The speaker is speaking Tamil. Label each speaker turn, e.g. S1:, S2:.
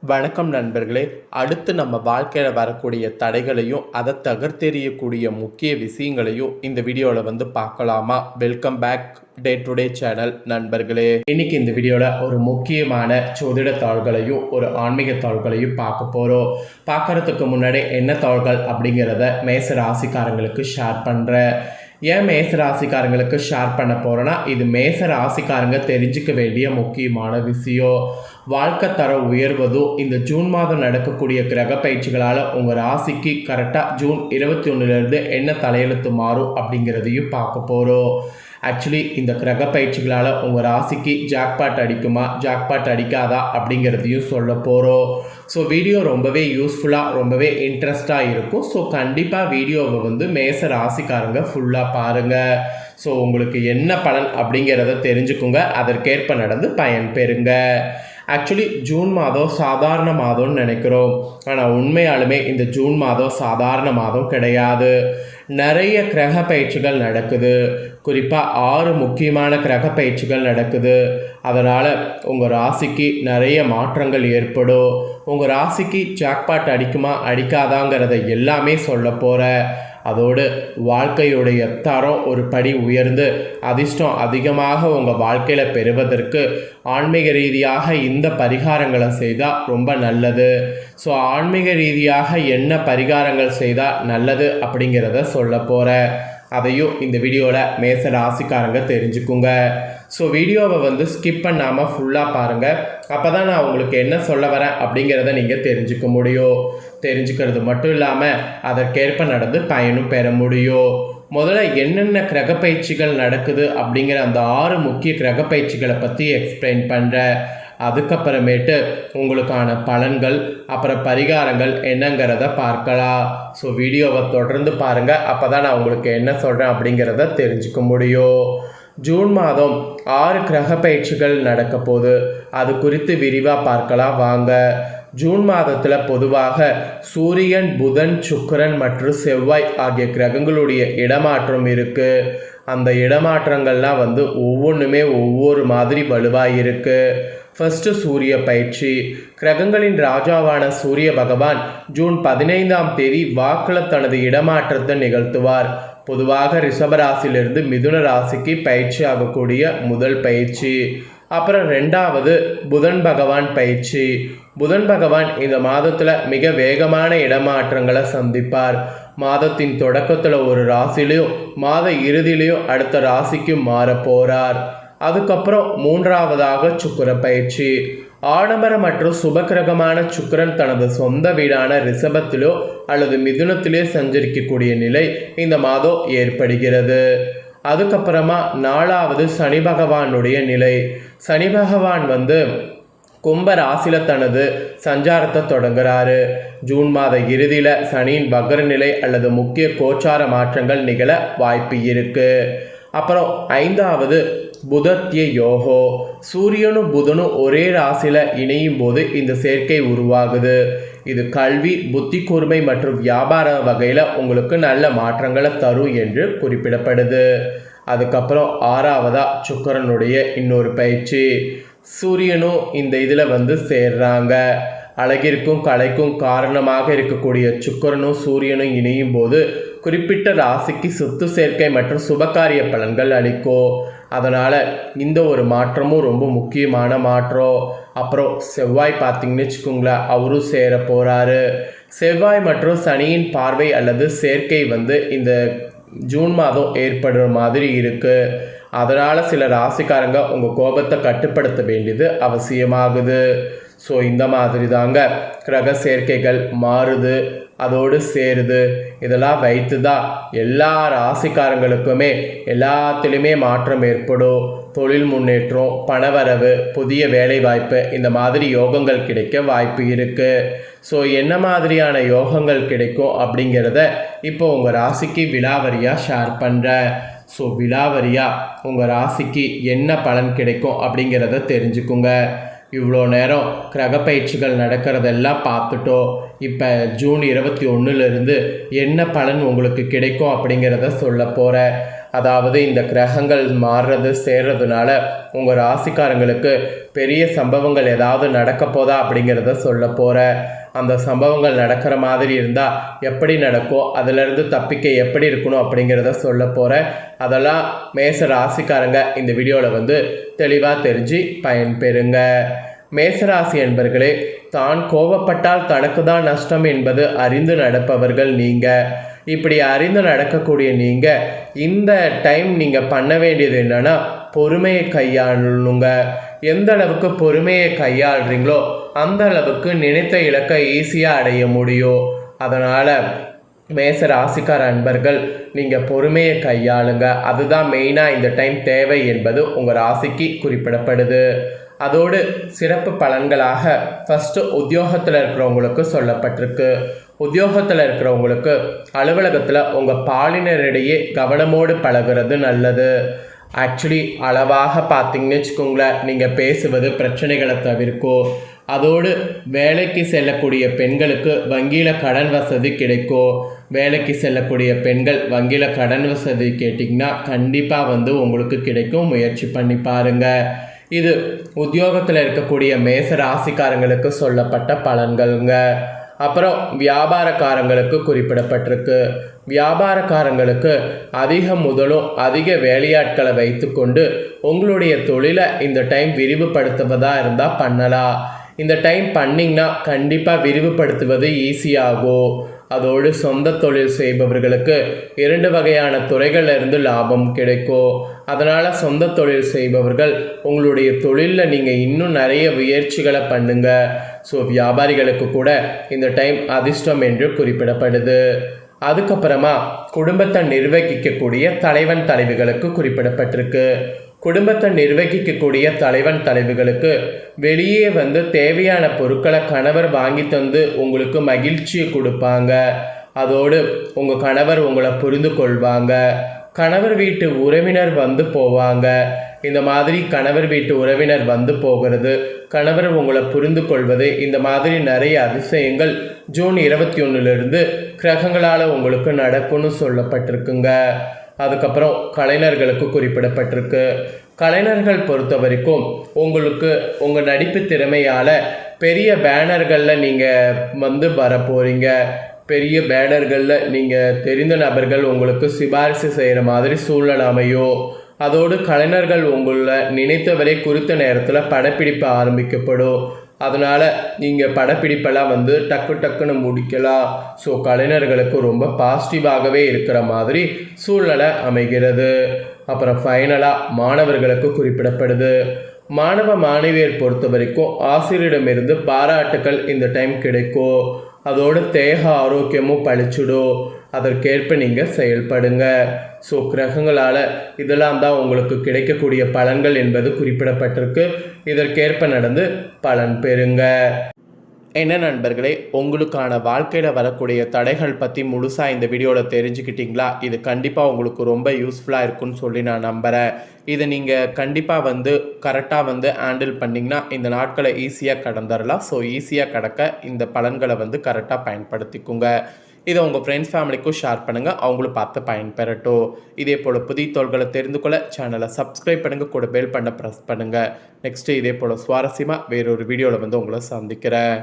S1: வணக்கம் நண்பர்களே. அடுத்து நம்ம வாழ்க்கையில் வரக்கூடிய தடைகளையும் அதை தகர்த்தெறியக்கூடிய முக்கிய விஷயங்களையும் இந்த வீடியோவில் பார்க்கலாமா? Welcome back day to day channel நண்பர்களே. இன்னைக்கு இந்த வீடியோவில் ஒரு முக்கியமான ஜோதிட தாள்களையும் ஒரு ஆன்மீக தாள்களையும் பார்க்க போகிறோம். பார்க்கறதுக்கு முன்னாடி என்ன தாள்கள் அப்படிங்கிறத மேச ராசிக்காரங்களுக்கு ஷேர் பண்ணுறேன். ஏன் மேச ராசிக்காரங்களுக்கு ஷேர் பண்ண போகிறேன்னா, இது மேச ராசிக்காரங்க தெரிஞ்சுக்க வேண்டிய முக்கியமான விஷயம். வாழ்க்கை தரம் உயர்வதும் இந்த ஜூன் மாதம் நடக்கக்கூடிய கிரக பயிற்சிகளால் உங்கள் ராசிக்கு கரெக்டாக ஜூன் 21 என்ன தலையெழுத்து மாறும் அப்படிங்கிறதையும் பார்க்க போகிறோம். ஆக்சுவலி இந்த கிரக பயிற்சிகளால் உங்கள் ராசிக்கு ஜாக்பாட் அடிக்குமா, ஜாக்பாட் அடிக்காதா அப்படிங்கிறதையும் சொல்ல போகிறோம். ஸோ வீடியோ ரொம்பவே யூஸ்ஃபுல்லாக ரொம்பவே இன்ட்ரெஸ்டாக இருக்கும். ஸோ கண்டிப்பாக வீடியோவை மேச ராசிக்காரங்க ஃபுல்லாக பாருங்கள். ஸோ உங்களுக்கு என்ன பலன் அப்படிங்கிறத தெரிஞ்சுக்குங்க, அதற்கேற்ப நடந்து பயன் பெறுங்க. ஆக்சுவலி ஜூன் மாதம் சாதாரண மாதம்னு நினைக்கிறோம், ஆனால் உண்மையாலுமே இந்த ஜூன் மாதம் சாதாரண மாதம் கிடையாது. நிறைய கிரக பயிற்சிகள் நடக்குது. குறிப்பாக 6 முக்கியமான கிரக பயிற்சிகள் நடக்குது. அதனால் உங்கள் ராசிக்கு நிறைய மாற்றங்கள் ஏற்படும். உங்கள் ராசிக்கு ஜாக்பாட் அடிக்குமா அடிக்காதாங்கிறத எல்லாமே சொல்ல போகிறேன். அதோடு வாழ்க்கையுடைய தரம் ஒரு படி உயர்ந்து அதிர்ஷ்டம் அதிகமாக உங்கள் வாழ்க்கையில் பெறுவதற்கு ஆன்மீக ரீதியாக இந்த பரிகாரங்களை செய்தால் ரொம்ப நல்லது. ஸோ ஆன்மீக ரீதியாக என்ன பரிகாரங்கள் செய்தால் நல்லது அப்படிங்கிறத சொல்ல போகிறேன். அதையும் இந்த வீடியோவில் மேச ராசிக்காரங்க தெரிஞ்சுக்குங்க. ஸோ வீடியோவை ஸ்கிப் பண்ணாமல் ஃபுல்லாக பாருங்கள். அப்போ தான் நான் உங்களுக்கு என்ன சொல்ல வரேன் அப்படிங்கிறத நீங்கள் தெரிஞ்சுக்க முடியும். தெரிஞ்சுக்கிறது மட்டும் இல்லாமல் அதற்கேற்ப நடந்து பயனும் பெற முடியும். முதல்ல என்னென்ன கிரக பயிற்சிகள் நடக்குது அப்படிங்கிற அந்த 6 முக்கிய கிரக பயிற்சிகளை பற்றி எக்ஸ்பிளைன் பண்ணுறேன். அதுக்கப்புறமேட்டு உங்களுக்கான பலன்கள் அப்புறம் பரிகாரங்கள் என்னங்கிறத பார்க்கலாம். ஸோ வீடியோவை தொடர்ந்து பாருங்கள். அப்போ தான் நான் உங்களுக்கு என்ன சொல்கிறேன் அப்படிங்கிறத தெரிஞ்சுக்க முடியும். ஜூன் மாதம் 6 கிரக பயிற்சிகள் நடக்க போகுது. அது குறித்து விரிவாக பார்க்கலாம் வாங்க. ஜூன் மாதத்தில் பொதுவாக சூரியன், புதன், சுக்கிரன் மற்றும் செவ்வாய் ஆகிய கிரகங்களுடைய இடமாற்றம் இருக்குது. அந்த இடமாற்றங்கள்லாம் ஒவ்வொன்றுமே ஒவ்வொரு மாதிரி வலுவாக இருக்குது. ஃபர்ஸ்ட்டு சூரிய பயிற்சி. கிரகங்களின் ராஜாவான சூரிய பகவான் ஜூன் 15ஆம் தேதி வாக்கில் தனது இடமாற்றத்தை நிகழ்த்துவார். பொதுவாக ரிஷபராசிலிருந்து மிதுன ராசிக்கு பயிற்சி ஆகக்கூடிய முதல் பயிற்சி. அப்புறம் 2வது புதன் பகவான் பயிற்சி. புதன் பகவான் இந்த மாதத்தில் மிக வேகமான இடமாற்றங்களை சந்திப்பார். மாதத்தின் தொடக்கத்தில் ஒரு ராசிலையும் மாத இறுதியிலையும் அடுத்த ராசிக்கு மாற போகிறார். அதுக்கப்புறம் 3வதாக சுக்கிர பயிற்சி. ஆடம்பர மற்றும் சுபக்கிரகமான சுக்கிரன் தனது சொந்த வீடான ரிஷபத்திலோ அல்லது மிதுனத்திலே சஞ்சரிக்கக்கூடிய நிலை இந்த மாதம் ஏற்படுகிறது. அதுக்கப்புறமா 4வது சனி பகவானுடைய நிலை. சனி பகவான் கும்ப ராசியில் தனது சஞ்சாரத்தை தொடங்குறாரு. ஜூன் மாத இறுதியில் சனியின் வக்ர நிலை அல்லது முக்கிய கோச்சார மாற்றங்கள் நிகழ வாய்ப்பு இருக்கு. அப்புறம் 5வது புதத்திய யோகோ. சூரியனும் புதனும் ஒரே ராசியில் இணையும் போது இந்த சேர்க்கை உருவாகுது. இது கல்வி, புத்தி கூர்மை மற்றும் வியாபார வகையில் உங்களுக்கு நல்ல மாற்றங்களை தரும் என்று குறிப்பிடப்படுது. அதுக்கப்புறம் 6வதா சுக்கிரனுடைய இன்னொரு பயிற்சி. சூரியனும் இந்த இதில் சேர்றாங்க. அழகிற்கும் கலைக்கும் காரணமாக இருக்கக்கூடிய சுக்கிரனும் சூரியனும் இணையும் போது குறிப்பிட்ட ராசிக்கு சொத்து சேர்க்கை மற்றும் சுபகாரிய பலன்கள் அளிக்கும். அதனால் இந்த ஒரு மாற்றமும் ரொம்ப முக்கியமான மாற்றம். அப்புறம் செவ்வாய் பார்த்திங்கன்னு வச்சுக்கோங்களேன், அவரும் சேர போகிறாரு. செவ்வாய் மற்றும் சனியின் பார்வை அல்லது சேர்க்கை இந்த ஜூன் மாதம் ஏற்படுற மாதிரி இருக்குது. அதனால் சில ராசிக்காரங்க உங்கள் கோபத்தை கட்டுப்படுத்த வேண்டியது அவசியமாகுது. ஸோ இந்த மாதிரி தாங்க கிரக சேர்க்கைகள் மாறுது, அதோடு சேருது. இதெல்லாம் வைத்து தான் எல்லா ராசிக்காரங்களுக்குமே எல்லாத்துலேயுமே மாற்றம் ஏற்படும். தொழில் முன்னேற்றம், பணவரவு, புதிய வேலை வாய்ப்பு, இந்த மாதிரி யோகங்கள் கிடைக்க வாய்ப்பு இருக்குது. ஸோ என்ன மாதிரியான யோகங்கள் கிடைக்கும் அப்படிங்கிறத இப்போ உங்கள் ராசிக்கு விலாவரியாக ஷேர் பண்ணுறேன். ஸோ விலாவரியாக உங்கள் ராசிக்கு என்ன பலன் கிடைக்கும் அப்படிங்கிறத தெரிஞ்சுக்குங்க. இவ்வளோ நேரம் கிரக பயிற்சிகள் நடக்கிறதெல்லாம் பார்த்துட்டோம். இப்போ ஜூன் 21 என்ன பலன் உங்களுக்கு கிடைக்கும் அப்படிங்கிறத சொல்ல போகிறேன். அதாவது இந்த கிரகங்கள் மாறுறது சேர்றதுனால உங்கள் ராசிக்காரங்களுக்கு பெரிய சம்பவங்கள் ஏதாவது நடக்க போதா அப்படிங்கிறத சொல்ல போகிறேன். அந்த சம்பவங்கள் நடக்கிற மாதிரி இருந்தால் எப்படி நடக்கும், அதிலிருந்து தப்பிக்க எப்படி இருக்கணும் அப்படிங்கிறத சொல்ல போகிறேன். அதெல்லாம் மேச ராசிக்காரங்க இந்த வீடியோவில் தெளிவாக தெரிஞ்சு பயன்பெறுங்க. மேசராசி என்பர்களே, தான் கோபப்பட்டால் தனக்கு தான் நஷ்டம் என்பது அறிந்து நடப்பவர்கள் நீங்கள். இப்படி அறிந்து நடக்கக்கூடிய நீங்கள் இந்த டைம் நீங்கள் பண்ண வேண்டியது என்னென்னா பொறுமையை கையாளணுங்க. எந்த அளவுக்கு பொறுமையை கையாளுறீங்களோ அந்த அளவுக்கு நினைத்த இலக்கை ஈஸியாக அடைய முடியும். அதனால் மேச ராசிக்கார அன்பர்கள் நீங்கள் பொறுமையை கையாளுங்க. அதுதான் மெயினாக இந்த டைம் தேவை என்பது உங்கள் ராசிக்கு குறிப்பிடப்படுது. அதோடு சிறப்பு பலன்களாக ஃபஸ்ட்டு உத்தியோகத்தில் இருக்கிறவங்களுக்கு சொல்லப்பட்டிருக்கு. உத்தியோகத்தில் இருக்கிறவங்களுக்கு அலுவலகத்தில் உங்கள் பாலினரிடையே கவனமோடு பழகிறது நல்லது. ஆக்சுவலி அளவாக பார்த்தீங்கன்னு வச்சுக்கோங்களேன், நீங்கள் பேசுவது பிரச்சனைகளை தவிர்க்கும். அதோடு வேலைக்கு செல்லக்கூடிய பெண்களுக்கு வங்கியில் கடன் வசதி கிடைக்கும். வேலைக்கு செல்லக்கூடிய பெண்கள் வங்கியில் கடன் வசதி கேட்டிங்கன்னா கண்டிப்பாக உங்களுக்கு கிடைக்கும். முயற்சி பண்ணி பாருங்கள். இது உத்தியோகத்தில் இருக்கக்கூடிய மேச ராசிக்காரங்களுக்கு சொல்லப்பட்ட பலன்கள்ங்க. அப்புறம் வியாபாரக்காரங்களுக்கு குறிப்பிடப்பட்டிருக்கு. வியாபாரக்காரங்களுக்கு அதிக முதலும் அதிக வேலையாட்களை வைத்துக்கொண்டு உங்களுடைய தொழிலை இந்த டைம் விரிவுபடுத்துவதாக இருந்தால் பண்ணலாம். இந்த டைம் பண்ணிங்கன்னா கண்டிப்பாக விரிவுபடுத்துவது ஈஸியாகும். அதோடு சொந்த தொழில் செய்பவர்களுக்கு 2 வகையான துறைகளிலிருந்து லாபம் கிடைக்கும். அதனால் சொந்த தொழில் செய்பவர்கள் உங்களுடைய தொழிலில் நீங்கள் இன்னும் நிறைய முயற்சிகளை பண்ணுங்க. ஸோ வியாபாரிகளுக்கு கூட இந்த டைம் அதிர்ஷ்டம் என்று குறிப்பிடப்படுது. அதுக்கப்புறமா குடும்பத்தை நிர்வகிக்கக்கூடிய தலைவன் தலைவிகளுக்கு குறிப்பிடப்பட்டிருக்கு. குடும்பத்தை நிர்வகிக்கக்கூடிய தலைவன் தலைவிகளுக்கு வெளியே தேவையான பொருட்களை கணவர் வாங்கி தந்து உங்களுக்கு மகிழ்ச்சியை கொடுப்பாங்க. அதோடு உங்கள் கணவர் உங்களை புரிந்து கொள்வாங்க. கணவர் வீட்டு உறவினர் போவாங்க. இந்த மாதிரி கணவர் வீட்டு உறவினர் போகிறது, கணவர் உங்களை புரிந்து கொள்வது, இந்த மாதிரி நிறைய அதிசயங்கள் ஜூன் 21 கிரகங்களால் உங்களுக்கு நடக்கும்னு சொல்லப்பட்டிருக்குங்க. அதுக்கப்புறம் கலைஞர்களுக்கு குறிப்பிடப்பட்டிருக்கு. கலைஞர்கள் பொறுத்த வரைக்கும் உங்களுக்கு உங்கள் நடிப்பு திறமையால் பெரிய பேனர்களில் நீங்கள் வர போகிறீங்க. பெரிய பேனர்களில் நீங்கள் தெரிந்த நபர்கள் உங்களுக்கு சிபாரிசு செய்கிற மாதிரி சூழ்நிலை அமையும். அதோடு கலைஞர்கள் உங்களை நினைத்தவரை குறித்த நேரத்தில் படப்பிடிப்பு ஆரம்பிக்கப்படும். அதனால் நீங்கள் படப்பிடிப்பெல்லாம் டக்குன்னு முடிக்கலாம். ஸோ கலைஞர்களுக்கு ரொம்ப பாசிட்டிவாகவே இருக்கிற மாதிரி சூழ்நிலை அமைகிறது. அப்புறம் ஃபைனலாக மாணவர்களுக்கு குறிப்பிடப்படுது. மாணவ மாணவியர் பொறுத்த வரைக்கும் ஆசிரியரிடமிருந்து பாராட்டுக்கள் இந்த டைம் கிடைக்கும். அதோடு தேக ஆரோக்கியமும் பழிச்சிடும். அதற்கேற்ப நீங்கள் செயல்படுங்க. ஸோ கிரகங்களால் இதெல்லாம் தான் உங்களுக்கு கிடைக்கக்கூடிய பலன்கள் என்பது குறிப்பிடப்பட்டிருக்கு. இதற்கேற்ப நடந்து பலன் பெறுங்க. என்ன நண்பர்களே, உங்களுக்கான வாழ்க்கையில் வரக்கூடிய தடைகள் பற்றி முழுசாக இந்த வீடியோவில் தெரிஞ்சுக்கிட்டிங்களா? இது கண்டிப்பாக உங்களுக்கு ரொம்ப யூஸ்ஃபுல்லாக இருக்குன்னு சொல்லி நான் நம்புகிறேன். இதை நீங்கள் கண்டிப்பாக கரெக்டாக ஹேண்டில் பண்ணிங்கன்னா இந்த நாட்களை ஈஸியாக கடந்துடலாம். ஸோ ஈஸியாக கடக்க இந்த பலன்களை கரெக்டாக பயன்படுத்திக்குங்க. இதை உங்கள் ஃப்ரெண்ட்ஸ் ஃபேமிலிக்கும் ஷேர் பண்ணுங்கள், அவங்களும் பார்த்து பயன்பெறட்டும். இதே போல் புதிய தகவல்களை தெரிந்து கொள்ள சேனலை சப்ஸ்கிரைப் பண்ணுங்கள், கூட பெல் பண்ண ப்ரெஸ் பண்ணுங்கள். நெக்ஸ்ட்டு இதே போல் சுவாரஸ்யமாக வேறொரு வீடியோவில் உங்களை சந்திக்கிறேன்.